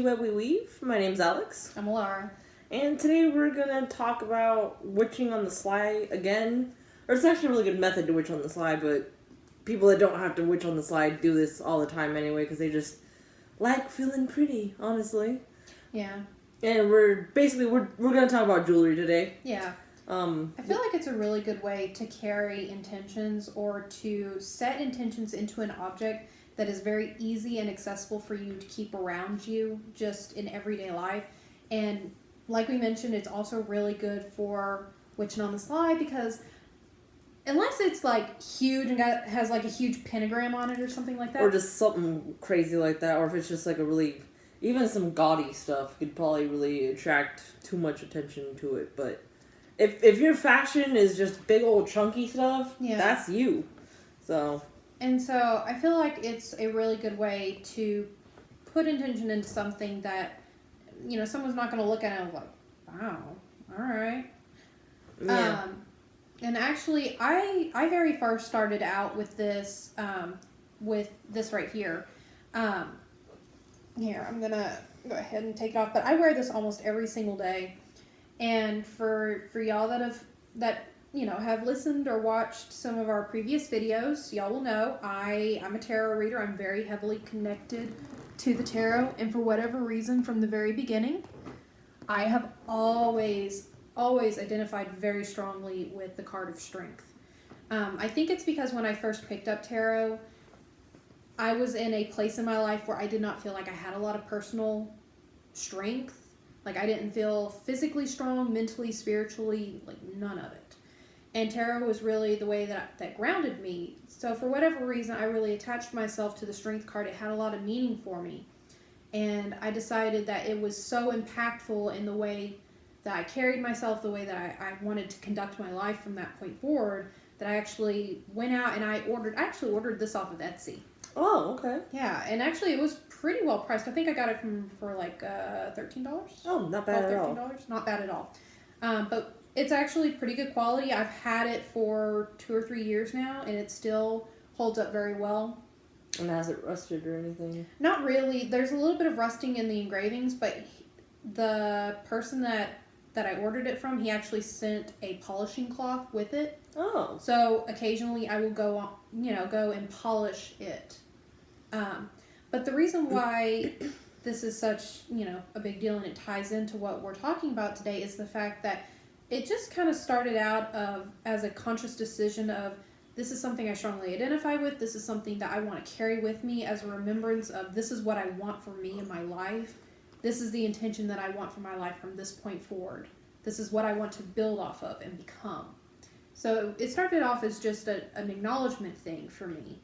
You Web We Weave. My name's Alex. I'm Alara. And today we're going to talk about witching on the sly again. Or it's actually a really good method to witch on the sly, but people that don't have to witch on the sly do this all the time anyway, because they just like feeling pretty, honestly. Yeah. And we're going to talk about jewelry today. Yeah. I feel like it's a really good way to carry intentions or to set intentions into an object that is very easy and accessible for you to keep around you just in everyday life. And like we mentioned, it's also really good for witching on the sly because unless it's like huge and has like a huge pentagram on it or something like that. Or just something crazy like that. Or if it's just like a really, even some gaudy stuff could probably really attract too much attention to it. But if your fashion is just big old chunky stuff, that's you. And so I feel like it's a really good way to put intention into something that, you know, someone's not going to look at it and like, wow, all right. Yeah. And actually, I very first started out with this right here. Here, I'm going to go ahead and take it off. But I wear this almost every single day. And for y'all that have listened or watched some of our previous videos, y'all will know I'm a tarot reader. I'm very heavily connected to the tarot, and for whatever reason from the very beginning, I have always identified very strongly with the card of strength. I think it's because when I first picked up tarot, I was in a place in my life where I did not feel like I had a lot of personal strength. Like, I didn't feel physically strong, mentally, spiritually, like, none of it. And tarot was really the way that grounded me. So for whatever reason, I really attached myself to the strength card. It had a lot of meaning for me. And I decided that it was so impactful in the way that I carried myself, the way that I wanted to conduct my life from that point forward, that I actually went out and I ordered this off of Etsy. Oh, okay. Yeah, and actually it was pretty well priced. I think I got it for like $13. Oh, not bad at all. $13. Not bad at all. But it's actually pretty good quality. I've had it for 2 or 3 years now, and it still holds up very well. And has it rusted or anything? Not really. There's a little bit of rusting in the engravings, but the person that I ordered it from, he actually sent a polishing cloth with it. Oh. So occasionally I will go and polish it. But the reason why this is such, a big deal and it ties into what we're talking about today is the fact that it just kind of started out as a conscious decision of, this is something I strongly identify with. This is something that I want to carry with me as a remembrance of, this is what I want for me in my life. This is the intention that I want for my life from this point forward. This is what I want to build off of and become. So it started off as just an acknowledgement thing for me.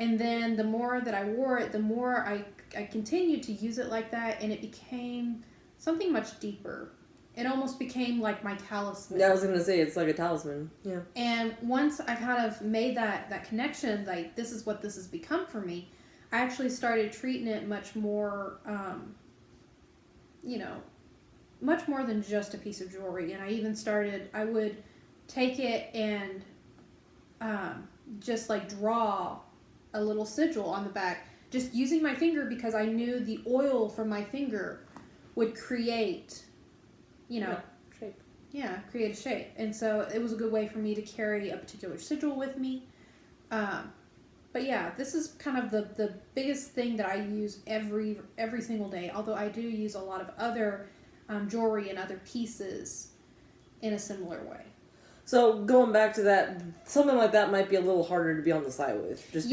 And then the more that I wore it, the more I continued to use it like that, and it became something much deeper. It almost became like my talisman. Yeah, I was going to say, it's like a talisman. Yeah. And once I kind of made that connection, like, this is what this has become for me, I actually started treating it much more, much more than just a piece of jewelry. And I would take it and just like draw a little sigil on the back, just using my finger, because I knew the oil from my finger would create, shape. Yeah, create a shape. And so it was a good way for me to carry a particular sigil with me. But yeah, this is kind of the biggest thing that I use every single day, although I do use a lot of other jewelry and other pieces in a similar way. So going back to that, something like that might be a little harder to be on the side with, just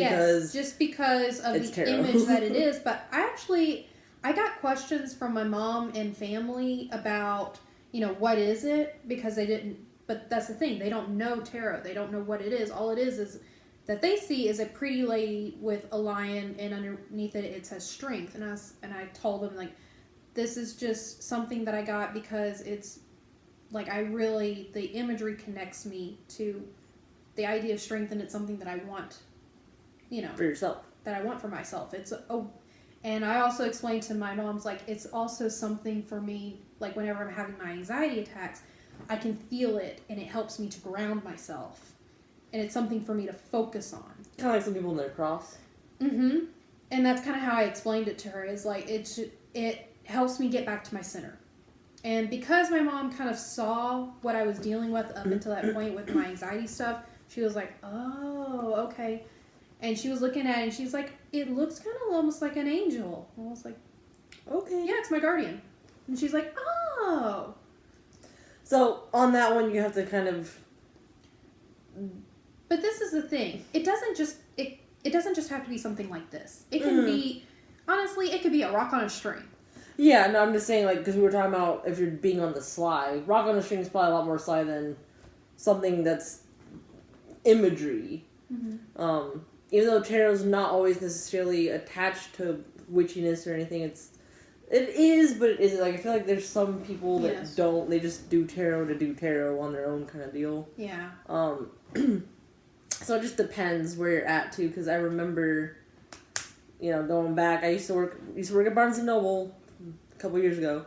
because of the tarot. Image that it is. But I got questions from my mom and family about, what is it? Because they didn't, but that's the thing, they don't know tarot. They don't know what it is. All it is that they see is a pretty lady with a lion, and underneath it says strength. And I told them, like, this is just something that I got because it's, like, the imagery connects me to the idea of strength, and it's something that I want, for yourself. That I want for myself. And I also explained to my moms, like, it's also something for me, like, whenever I'm having my anxiety attacks, I can feel it, and it helps me to ground myself. And it's something for me to focus on. Kind of like some people in their cross. Mm-hmm. And that's kind of how I explained it to her, is, like, helps me get back to my center. And because my mom kind of saw what I was dealing with up until that point with my anxiety stuff, she was like, oh, okay. And she was looking at it and she's like, it looks kind of almost like an angel. And I was like, okay. Yeah, it's my guardian. And she's like, oh. So on that one, you have to kind of. But this is the thing. It doesn't just have to be something like this. It can be, honestly, it could be a rock on a string. Yeah, no, I'm just saying, like, because we were talking about if you're being on the sly. Rock on a string is probably a lot more sly than something that's imagery. Mm-hmm. Even though tarot's not always necessarily attached to witchiness or anything, it is, but it isn't. Like, I feel like there's some people that don't, they just do tarot to do tarot on their own kind of deal. Yeah. So it just depends where you're at, too, because I remember, going back, I used to work at Barnes & Noble a couple years ago,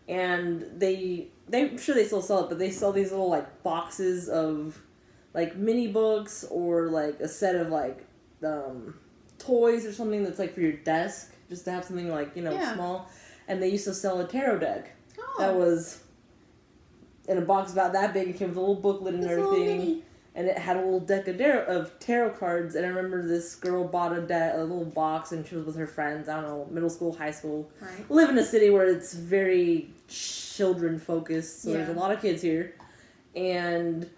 and I'm sure they still sell it, but they sell these little, like, boxes of, like, mini books or, like, a set of, like, toys or something that's, like, for your desk, just to have something, like, small, and they used to sell a tarot deck. Oh. That was in a box about that big. It came with a little booklet and everything. And it had a little deck of tarot cards. And I remember this girl bought a little box, and she was with her friends. I don't know, middle school, high school. Right. Live in a city where it's very children focused. So there's a lot of kids here. And,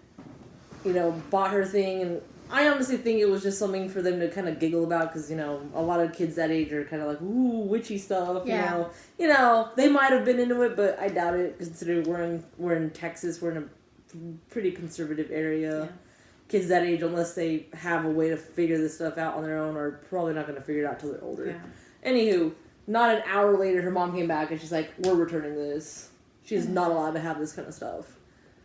bought her thing. And I honestly think it was just something for them to kind of giggle about. Because, a lot of kids that age are kind of like, ooh, witchy stuff. Yeah. They might have been into it, but I doubt it. Considering we're in Texas. We're in a pretty conservative area. Yeah. Kids that age, unless they have a way to figure this stuff out on their own, are probably not going to figure it out till they're older. Yeah. Anywho, not an hour later, her mom came back and she's like, we're returning this. She's not allowed to have this kind of stuff.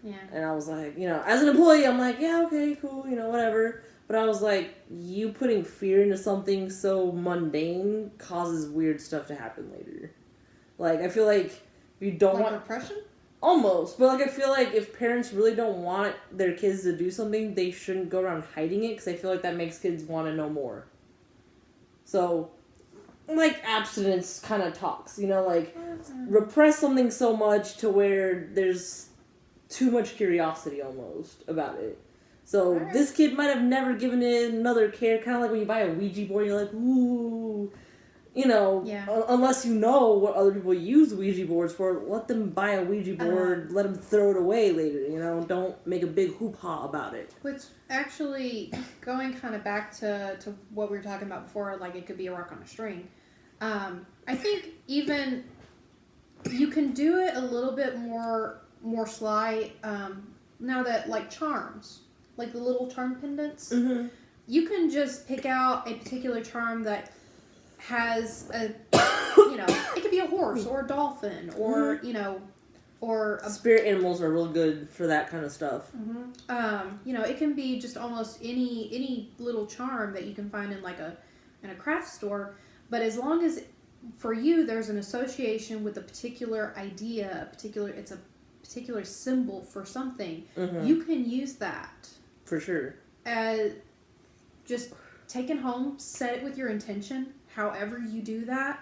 Yeah. And I was like, as an employee, I'm like, yeah, okay, cool, whatever. But I was like, you putting fear into something so mundane causes weird stuff to happen later. Like, I feel like if you don't want... repression? Almost, but like I feel like if parents really don't want their kids to do something, they shouldn't go around hiding it, because I feel like that makes kids want to know more. So, like abstinence kind of talks, repress something so much to where there's too much curiosity almost about it. So this kid might have never given it another care, kind of like when you buy a Ouija board, you're like, ooh. Unless you know what other people use Ouija boards for, let them buy a Ouija board, let them throw it away later, don't make a big hoopah about it. Which, actually, going kind of back to what we were talking about before, like it could be a rock on a string, I think even you can do it a little bit more sly, now that, like, charms, like the little charm pendants, you can just pick out a particular charm that has a, it could be a horse or a dolphin or, or a... Spirit animals are real good for that kind of stuff. It can be just almost any little charm that you can find in in a craft store, but as long as for you there's an association with a particular idea, it's a particular symbol for something, you can use that. For sure. Just take it home, set it with your intention. However you do that,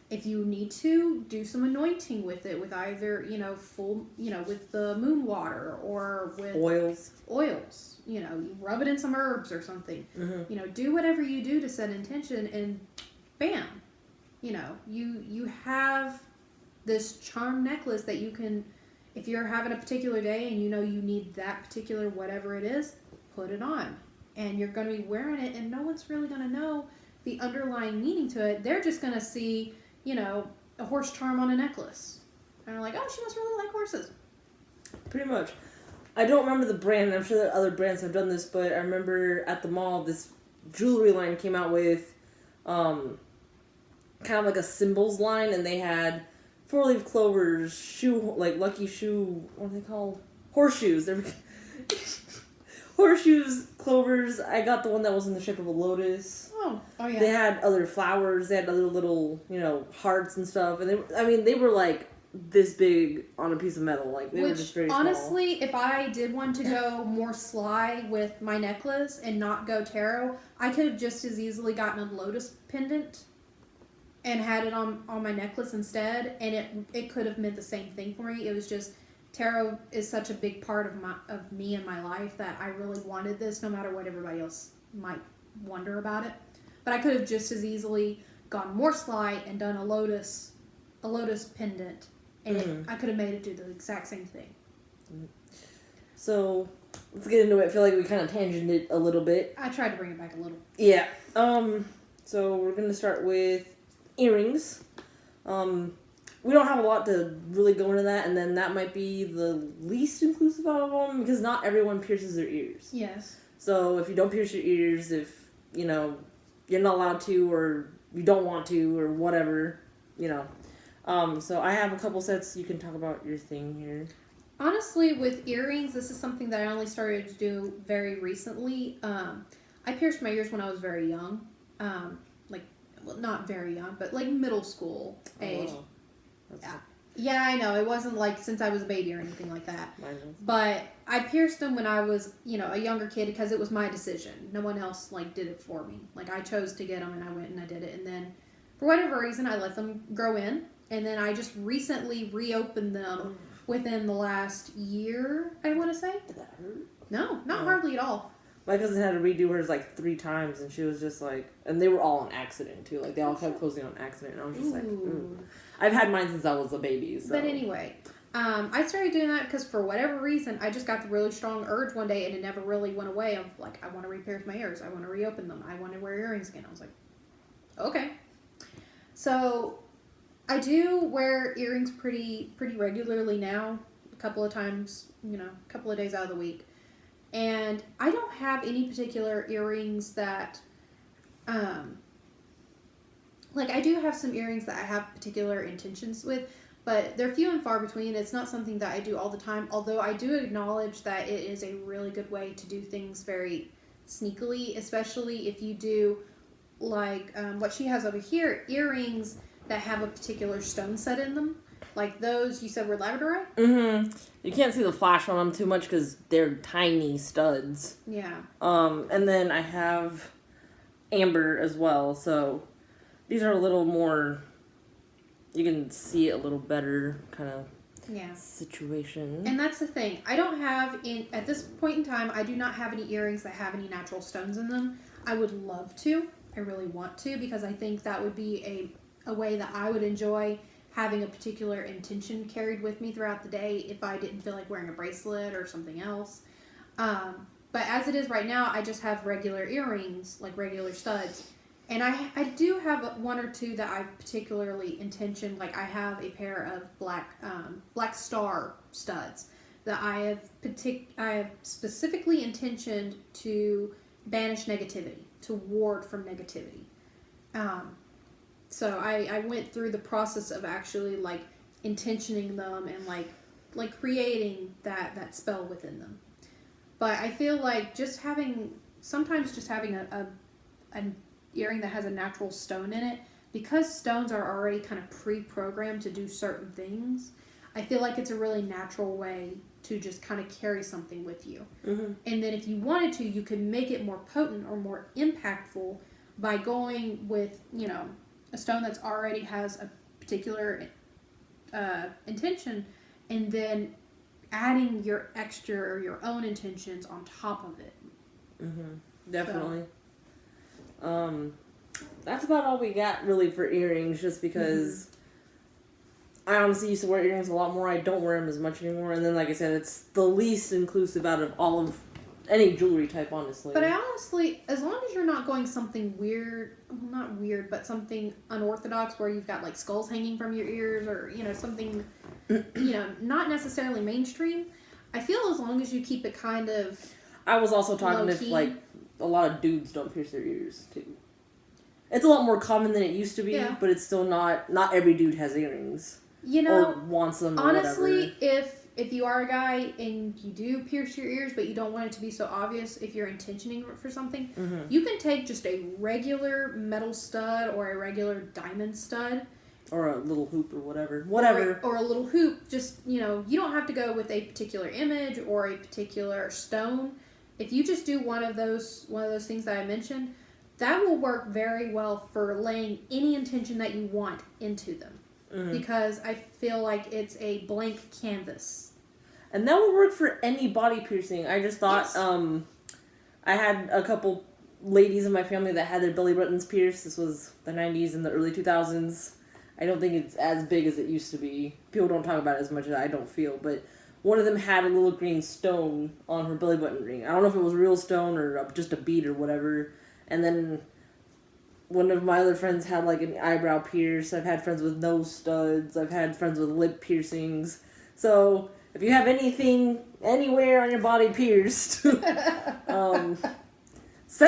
if you need to, do some anointing with it, with either, with the moon water or with oils, you rub it in some herbs or something, do whatever you do to set intention, and bam, you have this charm necklace that you can, if you're having a particular day and you need that particular whatever it is, put it on, and you're going to be wearing it, and no one's really going to know the underlying meaning to it. They're just going to see, a horse charm on a necklace. And they're like, oh, she must really like horses. Pretty much. I don't remember the brand. I'm sure that other brands have done this, but I remember at the mall, this jewelry line came out with kind of like a symbols line, and they had 4-leaf clovers, lucky shoe, what are they called? Horseshoes. Horseshoes, clovers. I got the one that was in the shape of a lotus. Oh yeah. They had other flowers. They had other little, hearts and stuff. And they were like this big on a piece of metal. Like they were just very small. Honestly, if I did want to go more sly with my necklace and not go tarot, I could have just as easily gotten a lotus pendant and had it on my necklace instead, and it could have meant the same thing for me. It was just tarot is such a big part of me and my life that I really wanted this, no matter what everybody else might wonder about it. But I could have just as easily gone more sly and done a lotus pendant, and I could have made it do the exact same thing. So let's get into it. I feel like we kind of tangented a little bit. I tried to bring it back a little. Yeah. So we're gonna start with earrings. We don't have a lot to really go into that, and then that might be the least inclusive out of them because not everyone pierces their ears. Yes. So if you don't pierce your ears, if you're not allowed to, or you don't want to, or whatever, So I have a couple sets. You can talk about your thing here. Honestly, with earrings, this is something that I only started to do very recently. I pierced my ears when I was very young. Not very young, but like middle school age. Oh, wow. Yeah, I know. It wasn't like since I was a baby or anything like that. Mine was. But I pierced them when I was, a younger kid because it was my decision. No one else did it for me. I chose to get them and I went and I did it. And then for whatever reason, I let them grow in. And then I just recently reopened them within the last year, I want to say. Did that hurt? No, not hardly at all. My cousin had to redo hers 3 times, and she was just and they were all on accident too. They all kept closing on accident, and I was just ooh. I've had mine since I was a baby. So. But anyway, I started doing that because for whatever reason, I just got the really strong urge one day, and it never really went away. I'm like, I want to re-pierce my ears. I want to reopen them. I want to wear earrings again. I was like, okay. So I do wear earrings pretty regularly now. A couple of times, a couple of days out of the week. And I don't have any particular earrings that, I do have some earrings that I have particular intentions with, but they're few and far between. It's not something that I do all the time, although I do acknowledge that it is a really good way to do things very sneakily, especially if you do, what she has over here, earrings that have a particular stone set in them. Like those you said were labradorite? Mm-hmm. You can't see the flash on them too much because they're tiny studs. Yeah. And then I have amber as well. So these are a little more, you can see it a little better kind of situation. And that's the thing. I don't have, at this point in time, I do not have any earrings that have any natural stones in them. I would love to. I really want to because I think that would be a way that I would enjoy having a particular intention carried with me throughout the day if I didn't feel like wearing a bracelet or something else. But as it is right now, I just have regular earrings, regular studs. And I do have one or two that I've particularly intentioned. I have a pair of black star studs that I have specifically intentioned to banish negativity, to ward from negativity. So I went through the process of actually intentioning them and creating that spell within them. But I feel like sometimes just having an earring that has a natural stone in it, because stones are already kind of pre-programmed to do certain things, I feel like it's a really natural way to just kind of carry something with you. Mm-hmm. And then if you wanted to, you could make it more potent or more impactful by going with, a stone that's already has a particular intention, and then adding your extra or your own intentions on top of it. Mm-hmm. Definitely. So. That's about all we got really for earrings, just because I honestly used to wear earrings a lot more. I don't wear them as much anymore, and then like I said, it's the least inclusive out of all of any jewelry type, honestly. But I honestly, as long as you're not going something weird, well, not weird, but something unorthodox where you've got skulls hanging from your ears or, something, not necessarily mainstream, I feel as long as you keep it kind of I was also talking if, a lot of dudes don't pierce their ears, too. It's a lot more common than it used to be, but it's still not every dude has earrings. Or wants them, or honestly, whatever. If you are a guy and you do pierce your ears, but you don't want it to be so obvious, if you're intentioning for something, you can take just a regular metal stud or a regular diamond stud. Or a little hoop or whatever. Or a little hoop. Just, you don't have to go with a particular image or a particular stone. If you just do one of those things that I mentioned, that will work very well for laying any intention that you want into them. Because I feel like it's a blank canvas. And that would work for any body piercing. I just thought, Yes. I had a couple ladies in my family that had their belly buttons pierced. This was the 90s and the early 2000s. I don't think it's as big as it used to be. People don't talk about it as much as I don't feel, but one of them had a little green stone on her belly button ring. I don't know if it was real stone or just a bead or whatever. And then one of my other friends had like an eyebrow pierce. I've had friends with nose studs. I've had friends with lip piercings. So if you have anything anywhere on your body pierced, set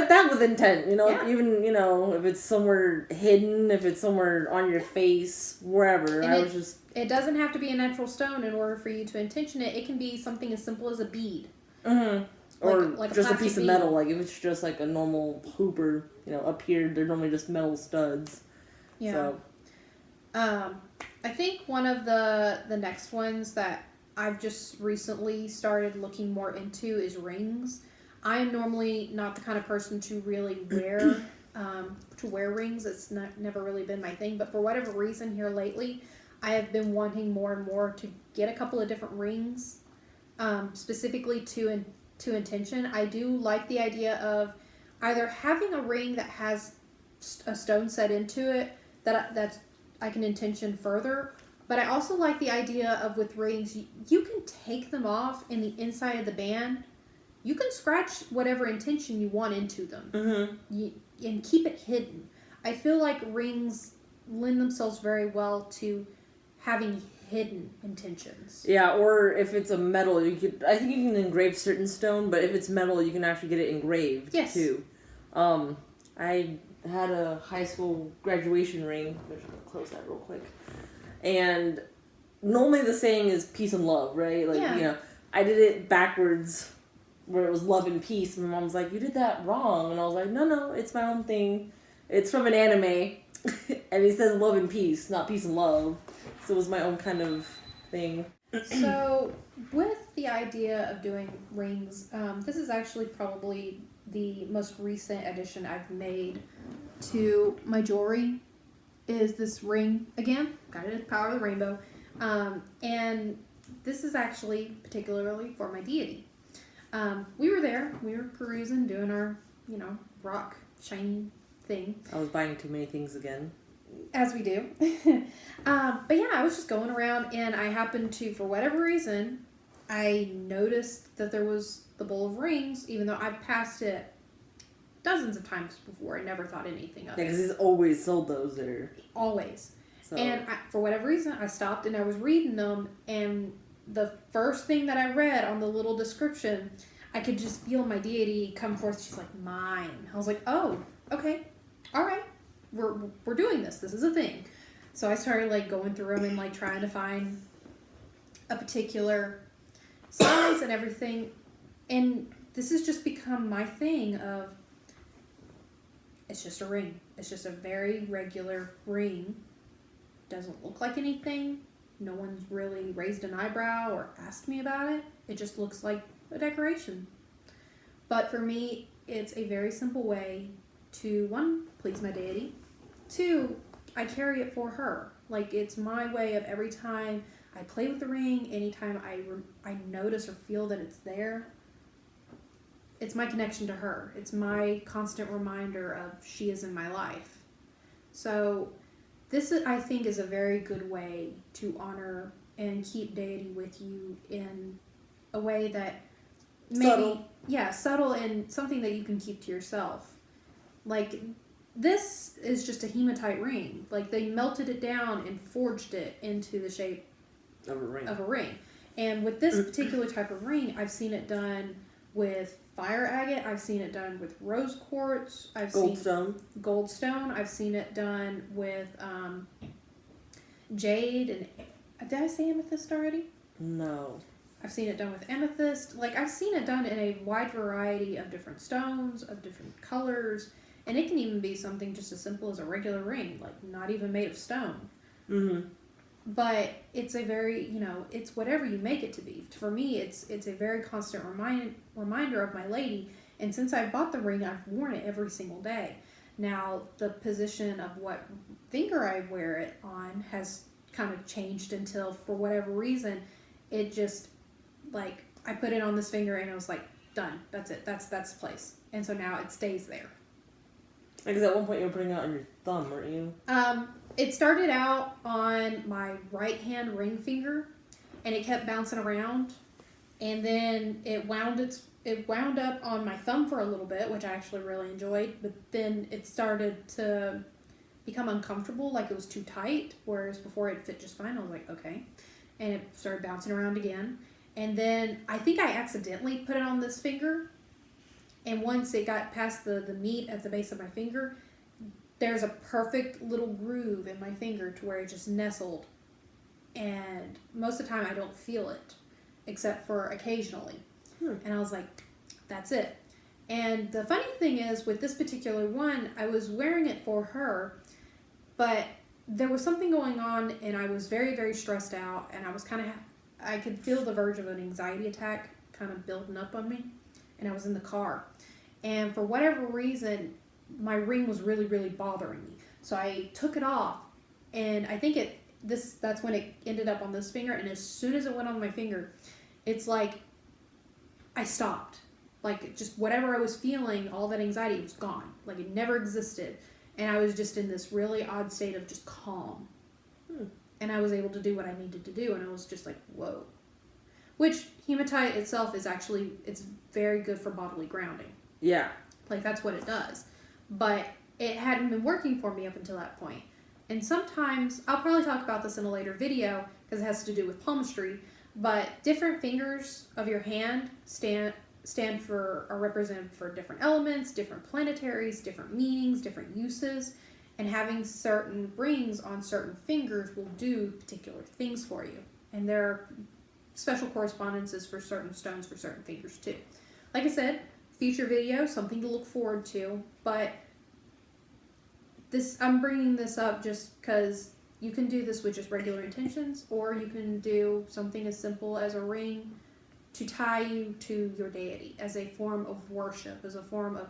that with intent. Yeah. Even if it's somewhere hidden, if it's somewhere on your face, wherever. And it doesn't have to be a natural stone in order for you to intention it. It can be something as simple as a bead. Mm-hmm. Or like just a piece of bead. metal. Like if it's just like a normal hooper, up here they're normally just metal studs. Yeah. So. I think one of the next ones that I've just recently started looking more into is rings. I am normally not the kind of person to really wear rings. It's never really been my thing. But for whatever reason here lately, I have been wanting more and more to get a couple of different rings, specifically to intention. I do like the idea of either having a ring that has a stone set into it that's I can intention further. But I also like the idea of with rings, you can take them off in the inside of the band. You can scratch whatever intention you want into them. And keep it hidden. I feel like rings lend themselves very well to having hidden intentions. Yeah, or if it's a metal, I think you can engrave certain stone, but if it's metal, you can actually get it engraved too. I had a high school graduation ring. I'm just gonna close that real quick. And normally the saying is peace and love, right? I did it backwards where it was love and peace. My mom was like, you did that wrong. And I was like, no, it's my own thing. It's from an anime. And he says love and peace, not peace and love. So it was my own kind of thing. So with the idea of doing rings, this is actually probably the most recent addition I've made to my jewelry. Is this ring again? Got it at Power of the Rainbow. And this is actually particularly for my deity. We were there. We were perusing, doing our, rock shiny thing. I was buying too many things again. As we do. But yeah, I was just going around and I happened to, for whatever reason, I noticed that there was the bowl of rings, even though I've passed it dozens of times before. I never thought anything of it. Yeah, because he's always sold those there. Always. So. And for whatever reason, I stopped and I was reading them, and the first thing that I read on the little description, I could just feel my deity come forth. She's like, mine. I was like, oh, okay, all right, we're doing this. This is a thing. So I started going through them and trying to find a particular size and everything, and this has just become my thing of. It's just a ring. It's just a very regular ring. Doesn't look like anything. No one's really raised an eyebrow or asked me about it. It just looks like a decoration. But for me, it's a very simple way to, one, please my deity. Two, I carry it for her. It's my way of every time I play with the ring, anytime I notice or feel that it's there, it's my connection to her. It's my constant reminder of she is in my life. So this, I think, is a very good way to honor and keep deity with you in a way that maybe... Subtle. Yeah, subtle and something that you can keep to yourself. This is just a hematite ring. They melted it down and forged it into the shape of a ring. And with this particular type of ring, I've seen it done with fire agate. I've seen it done with rose quartz. Goldstone. I've seen it done with jade and did I say amethyst already? No. I've seen it done with amethyst. I've seen it done in a wide variety of different stones, of different colors, and it can even be something just as simple as a regular ring, not even made of stone. Mm-hmm. But it's a very, it's whatever you make it to be. For me, it's a very constant reminder of my lady. And since I bought the ring, I've worn it every single day. Now, the position of what finger I wear it on has kind of changed until, for whatever reason, it just, like, I put it on this finger and it was like, done. That's it. That's the place. And so now it stays there. Because at one point you were putting it on your thumb, weren't you? It started out on my right hand ring finger, and it kept bouncing around, and then it wound up on my thumb for a little bit, which I actually really enjoyed, but then it started to become uncomfortable, like it was too tight, whereas before it fit just fine. I was like, okay. And it started bouncing around again. And then I think I accidentally put it on this finger, and once it got past the meat at the base of my finger, there's a perfect little groove in my finger to where it just nestled. And most of the time I don't feel it, except for occasionally. And I was like, that's it. And the funny thing is, with this particular one, I was wearing it for her, but there was something going on, and I was very, very stressed out, and I was I could feel the verge of an anxiety attack kind of building up on me, and I was in the car. And for whatever reason, my ring was really, really bothering me. So I took it off, and I think that's when it ended up on this finger, and as soon as it went on my finger, it's like I stopped. Like, just whatever I was feeling, all that anxiety was gone. Like, it never existed. And I was just in this really odd state of just calm. And I was able to do what I needed to do, and I was just like, whoa. Which, hematite itself is actually, it's very good for bodily grounding. Yeah. Like, that's what it does. But it hadn't been working for me up until that point. And sometimes, I'll probably talk about this in a later video, because it has to do with palmistry, but different fingers of your hand are represented for different elements, different planetaries, different meanings, different uses, and having certain rings on certain fingers will do particular things for you. And there are special correspondences for certain stones for certain fingers too. Like I said, future video, something to look forward to, but I'm bringing this up just because you can do this with just regular intentions, or you can do something as simple as a ring to tie you to your deity as a form of worship, as a form of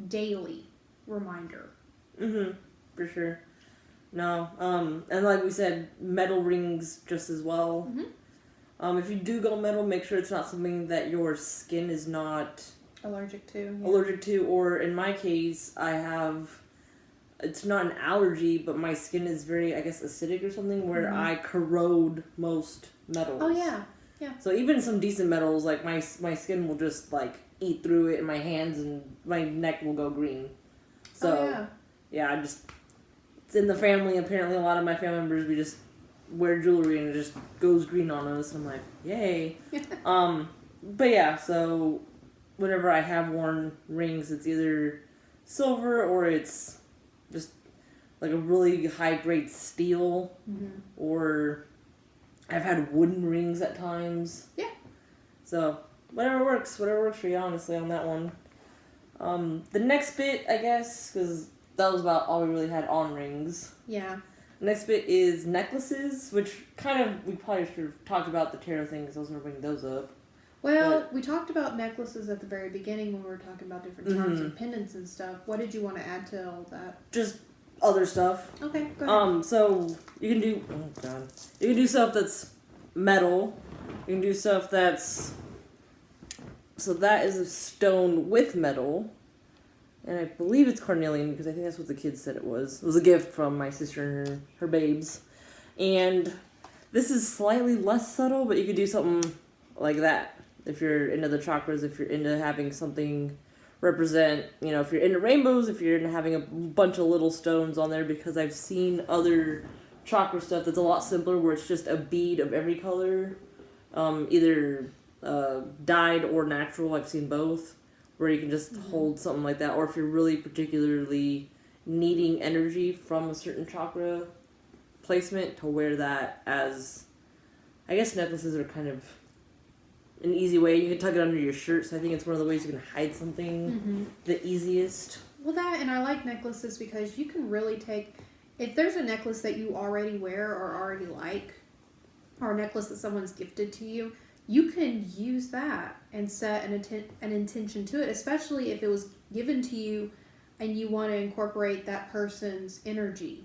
daily reminder. For sure. No. And like we said, metal rings just as well. If you do go metal, make sure it's not something that your skin is not allergic to. Yeah. Or in my case, it's not an allergy, but my skin is very, I guess, acidic or something, where I corrode most metals. Oh, yeah. Yeah. So even some decent metals, like my skin will just like eat through it, and my hands and my neck will go green. So yeah, it's in the family. Apparently, a lot of my family members, we just wear jewelry and it just goes green on us. I'm like, yay. But yeah, so whenever I have worn rings, it's either silver or it's just like a really high grade steel, or I've had wooden rings at times. Yeah. So whatever works for you, honestly, on that one. The next bit, I guess, because that was about all we really had on rings. Yeah. The next bit is necklaces, which we probably should have talked about the tarot thing, because I was going to bring those up. Well, we talked about necklaces at the very beginning when we were talking about different charms and pendants and stuff. What did you want to add to all that? Just other stuff. Okay, go ahead. So you can do stuff that's metal. You can do stuff that's, so that is a stone with metal, and I believe it's carnelian, because I think that's what the kids said it was. It was a gift from my sister and her babes. And this is slightly less subtle, but you could do something like that. If you're into the chakras, if you're into having something represent, if you're into rainbows, if you're into having a bunch of little stones on there, because I've seen other chakra stuff that's a lot simpler, where it's just a bead of every color, either dyed or natural. I've seen both, where you can just hold something like that, or if you're really particularly needing energy from a certain chakra placement, to wear that as, I guess necklaces are kind of an easy way. You can tuck it under your shirt, so I think it's one of the ways you can hide something the easiest. Well, that, and I like necklaces because you can really take, if there's a necklace that you already wear or already like, or a necklace that someone's gifted to you, you can use that and set an intention to it, especially if it was given to you and you want to incorporate that person's energy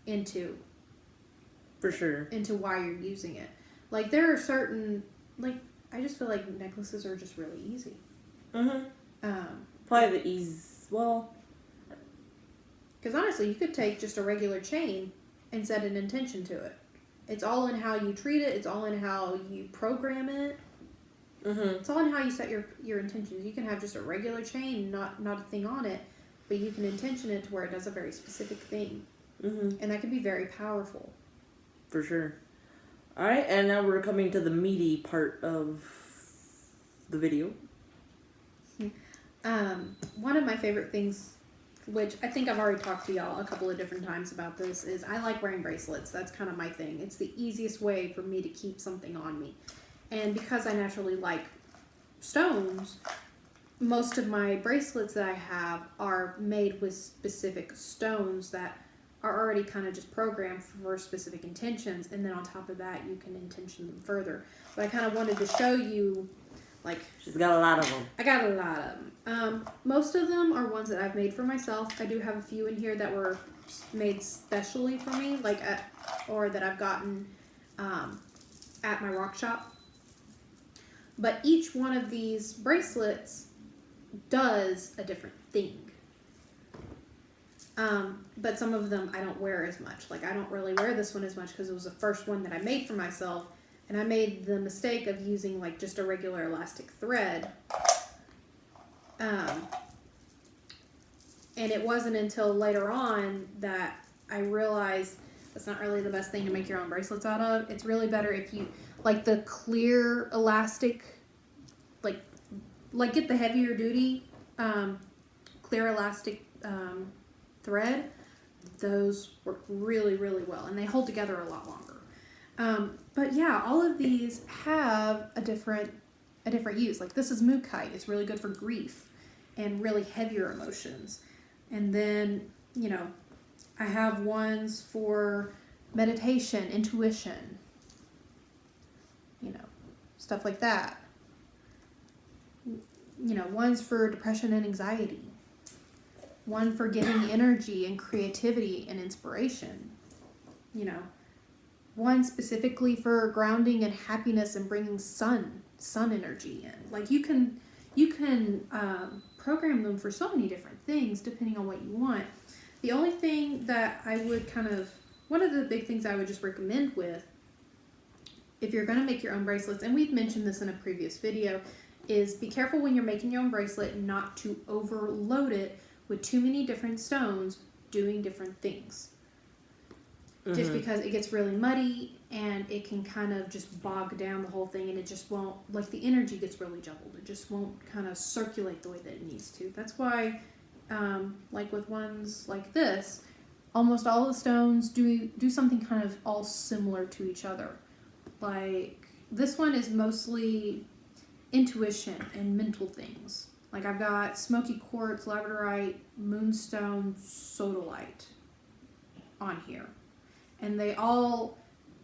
into For sure. into why you're using it. Like there are certain, like I just feel like necklaces are just really easy. Probably the ease. Well, because honestly, you could take just a regular chain and set an intention to it. It's all in how you treat it. It's all in how you program it. It's all in how you set your intentions. You can have just a regular chain, not a thing on it, but you can intention it to where it does a very specific thing, and that can be very powerful. For sure. All right, and now we're coming to the meaty part of the video. One of my favorite things, which I think I've already talked to y'all a couple of different times about this, is I like wearing bracelets. That's kind of my thing. It's the easiest way for me to keep something on me. And because I naturally like stones, most of my bracelets that I have are made with specific stones that are already kind of just programmed for specific intentions. And then on top of that, you can intention them further. But I kind of wanted to show you, like... She's got a lot of them. I got a lot of them. Most of them are ones that I've made for myself. I do have a few in here that were made specially for me, like or that I've gotten at my rock shop. But each one of these bracelets does a different thing. But some of them I don't wear as much. Like I don't really wear this one as much because it was the first one that I made for myself. And I made the mistake of using like just a regular elastic thread. And it wasn't until later on that I realized that's not really the best thing to make your own bracelets out of. It's really better if you, like the clear elastic, like get the heavier duty clear elastic thread. Those work really, really well. And they hold together a lot longer. But yeah, all of these have a different use. Like this is mood kite. It's really good for grief and really heavier emotions. And then, you know, I have ones for meditation, intuition, you know, stuff like that. You know, one's for depression and anxiety. One for giving energy and creativity and inspiration. You know, one specifically for grounding and happiness and bringing sun energy in. Like you can program them for so many different things depending on what you want. The only thing that I would one of the big things I would just recommend with, if you're going to make your own bracelets, and we've mentioned this in a previous video, is be careful when you're making your own bracelet not to overload it with too many different stones doing different things. Just because it gets really muddy and it can kind of just bog down the whole thing, and it just won't, like the energy gets really jumbled. It just won't kind of circulate the way that it needs to. That's why, like with ones like this, almost all the stones do something kind of all similar to each other. Like this one is mostly intuition and mental things. Like I've got smoky quartz, labradorite, moonstone, sodalite on here. And they all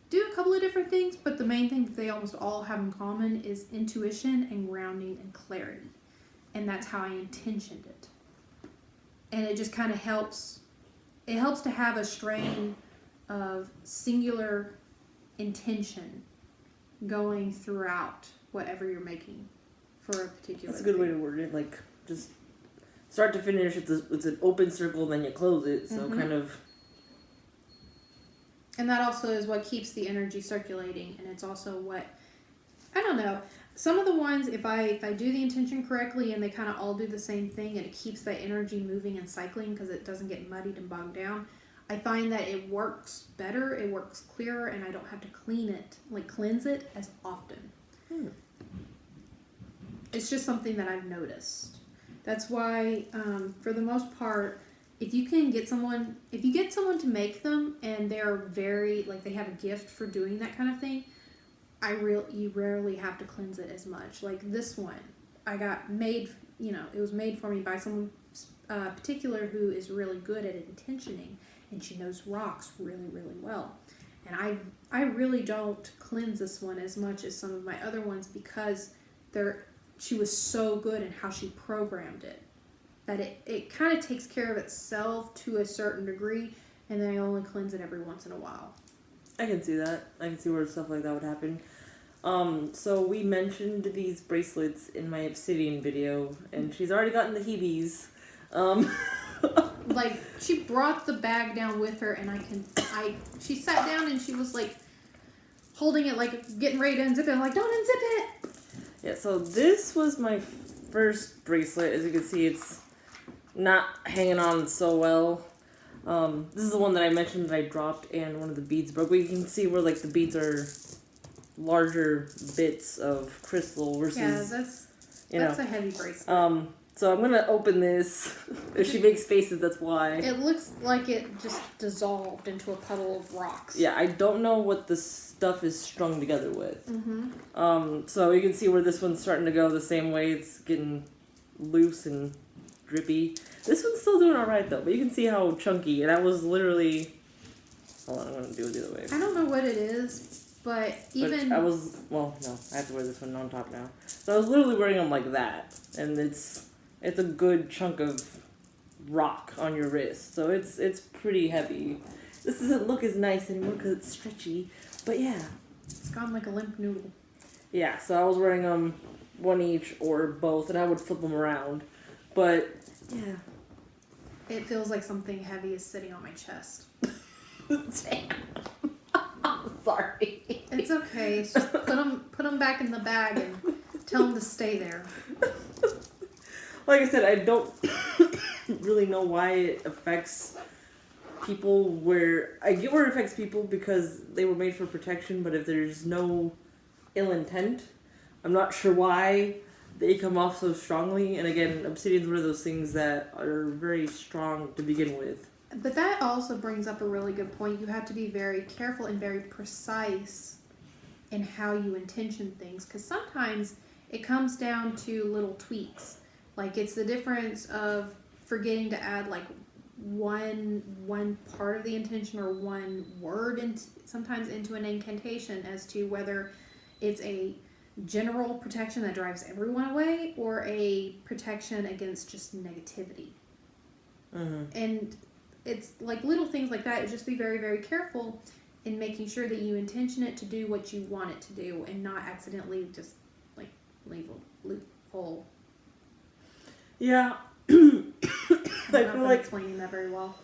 do a couple of different things, but the main thing that they almost all have in common is intuition and grounding and clarity. And that's how I intentioned it. And it just kind of helps. It helps to have a strain of singular intention going throughout whatever you're making for a particular That's a good way to word it. Like, just start to finish, it's an open circle, then you close it. So kind of... And that also is what keeps the energy circulating, and it's also what, I don't know, some of the ones, if I do the intention correctly and they kind of all do the same thing and it keeps that energy moving and cycling because it doesn't get muddied and bogged down, I find that it works better, it works clearer, and I don't have to cleanse it as often. It's just something that I've noticed. That's why, for the most part, if you get someone to make them and they're very, like they have a gift for doing that kind of thing, you rarely have to cleanse it as much. Like this one, I got made, it was made for me by someone particular who is really good at intentioning, and she knows rocks really, really well. And I really don't cleanse this one as much as some of my other ones because she was so good in how she programmed it. that it kind of takes care of itself to a certain degree, and then I only cleanse it every once in a while. I can see that. I can see where stuff like that would happen. So we mentioned these bracelets in my obsidian video, and she's already gotten the heebies. Like, she brought the bag down with her, and she sat down and she was like holding it, like getting ready to unzip it. I'm like, don't unzip it. Yeah, so this was my first bracelet. As you can see, it's not hanging on so well. This is the one that I mentioned that I dropped, and one of the beads broke. But you can see where like the beads are larger bits of crystal versus that's a heavy bracelet. So I'm gonna open this. If she makes faces, that's why. It looks like it just dissolved into a puddle of rocks. Yeah, I don't know what the stuff is strung together with. Mm-hmm. So you can see where this one's starting to go the same way. It's getting loose and drippy. This one's still doing alright though, but you can see how chunky. And I was literally... Hold on, I'm gonna do it the other way. I don't know what it is, but even... I was... Well, no, I have to wear this one on top now. So I was literally wearing them like that. And it's a good chunk of rock on your wrist. So it's pretty heavy. This doesn't look as nice anymore because it's stretchy. But yeah. It's gone like a limp noodle. Yeah, so I was wearing them one each or both, and I would flip them around. But, yeah. It feels like something heavy is sitting on my chest. Damn. I'm sorry. It's okay. It's just put them back in the bag and tell them to stay there. Like I said, I don't really know why it affects people I get where it affects people because they were made for protection, but if there's no ill intent, I'm not sure why they come off so strongly. And again, obsidian's one of those things that are very strong to begin with. But that also brings up a really good point. You have to be very careful and very precise in how you intention things, because sometimes it comes down to little tweaks. Like, it's the difference of forgetting to add like one part of the intention or one word sometimes into an incantation as to whether it's a general protection that drives everyone away or a protection against just negativity. Mm-hmm. And it's like little things like that. Just be very, very careful in making sure that you intention it to do what you want it to do and not accidentally just like leave a loophole. Yeah. I feel like explaining that very well.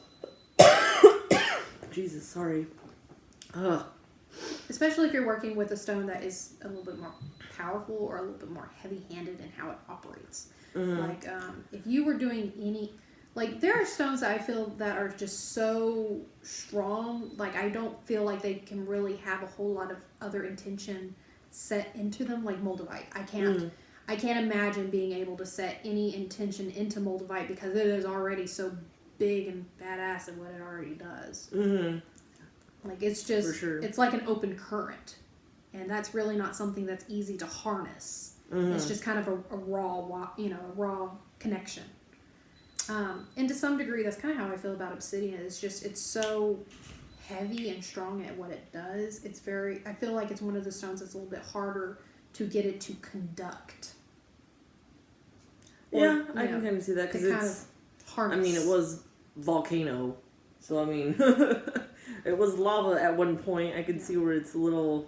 Jesus, sorry. Ugh. Especially if you're working with a stone that is a little bit more powerful or a little bit more heavy-handed in how it operates. Mm-hmm. Like, if you were doing any... Like, there are stones that I feel that are just so strong. Like, I don't feel like they can really have a whole lot of other intention set into them, like moldavite. I can't imagine being able to set any intention into moldavite because it is already so big and badass at what it already does. Mm-hmm. Like, it's just, For sure. It's like an open current. And that's really not something that's easy to harness. Mm-hmm. It's just kind of a raw connection. And to some degree, that's kind of how I feel about obsidian. It's so heavy and strong at what it does. I feel like it's one of the stones that's a little bit harder to get it to conduct. Yeah, I can kind of see that because it's harness. I mean, it was volcano, so I mean, it was lava at one point. I can see where it's a little.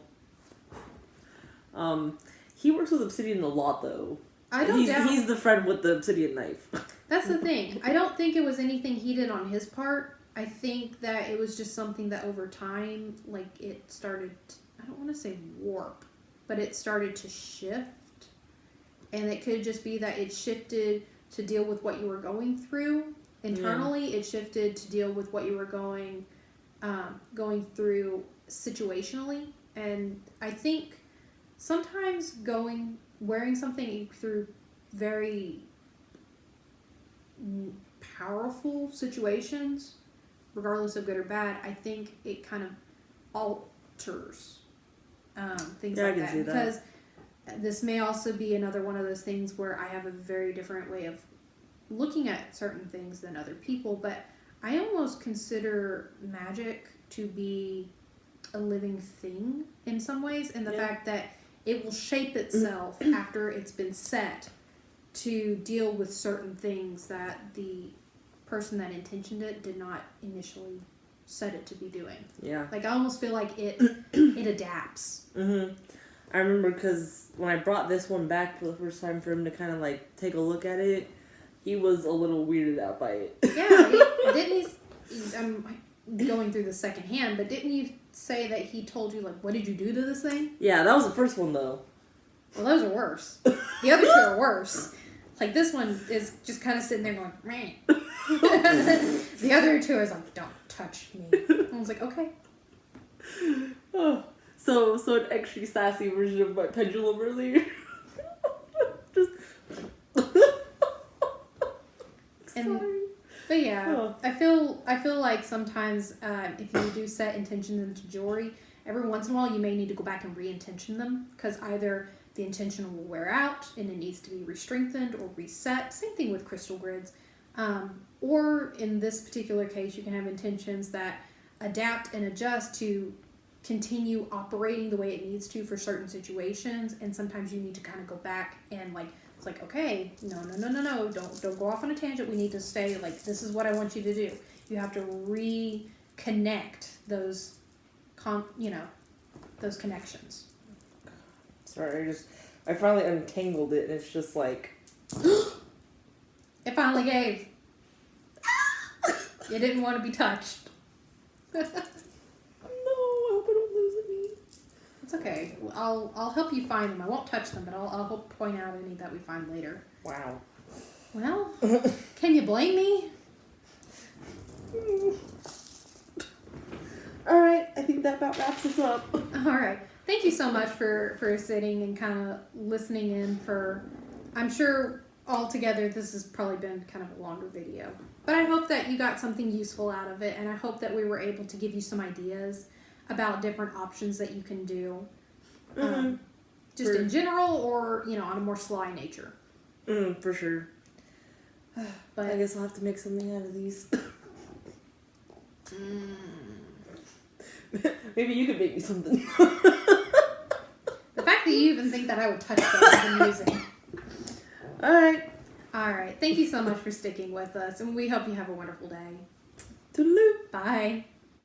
He works with obsidian a lot, though. He's the friend with the obsidian knife. That's the thing. I don't think it was anything he did on his part. I think that it was just something that over time, like, it started, I don't want to say warp, but it started to shift. And it could just be that it shifted to deal with what you were going through internally. Yeah. It shifted to deal with what you were going through situationally. And I think sometimes wearing something through very powerful situations, regardless of good or bad, I think it kind of alters things like that. Because this may also be another one of those things where I have a very different way of looking at certain things than other people, but I almost consider magic to be a living thing in some ways, in the fact that it will shape itself after it's been set to deal with certain things that the person that intentioned it did not initially set it to be doing. Yeah. Like, I almost feel like it adapts. Mm-hmm. I remember because when I brought this one back for the first time for him to kind of like take a look at it, he was a little weirded out by it. Yeah, didn't he? I'm going through the second hand, but didn't you say that he told you, like, what did you do to this thing? Yeah, that was the first one though. Well, those are worse. The other two are worse. Like, this one is just kind of sitting there going, meh. The other two is like, don't touch me. I was like, okay. Oh, so an extra sassy version of my pendulum earlier. Just. But yeah, I feel like sometimes if you do set intentions into jewelry, every once in a while you may need to go back and re-intention them, because either the intention will wear out and it needs to be re-strengthened or reset. Same thing with crystal grids. Or in this particular case, you can have intentions that adapt and adjust to continue operating the way it needs to for certain situations, and sometimes you need to kind of go back and like, it's like, okay, no, don't go off on a tangent. We need to stay, like, this is what I want you to do. You have to reconnect those those connections. Sorry, I finally untangled it, and it's just like it finally gave. You didn't want to be touched. No, I hope I don't lose any. It's okay. I'll help you find them. I won't touch them, but I'll help point out any that we find later. Wow. Well, can you blame me? All right, I think that about wraps us up. All right. Thank you so much for sitting and kind of listening in for, I'm sure altogether this has probably been kind of a longer video. But I hope that you got something useful out of it, and I hope that we were able to give you some ideas about different options that you can do. Just in general, or, on a more sly nature. For sure. But I guess I'll have to make something out of these. Maybe you could make me something. The fact that you even think that I would touch that is amusing. All right. Thank you so much for sticking with us, and we hope you have a wonderful day. Toodaloo. Bye.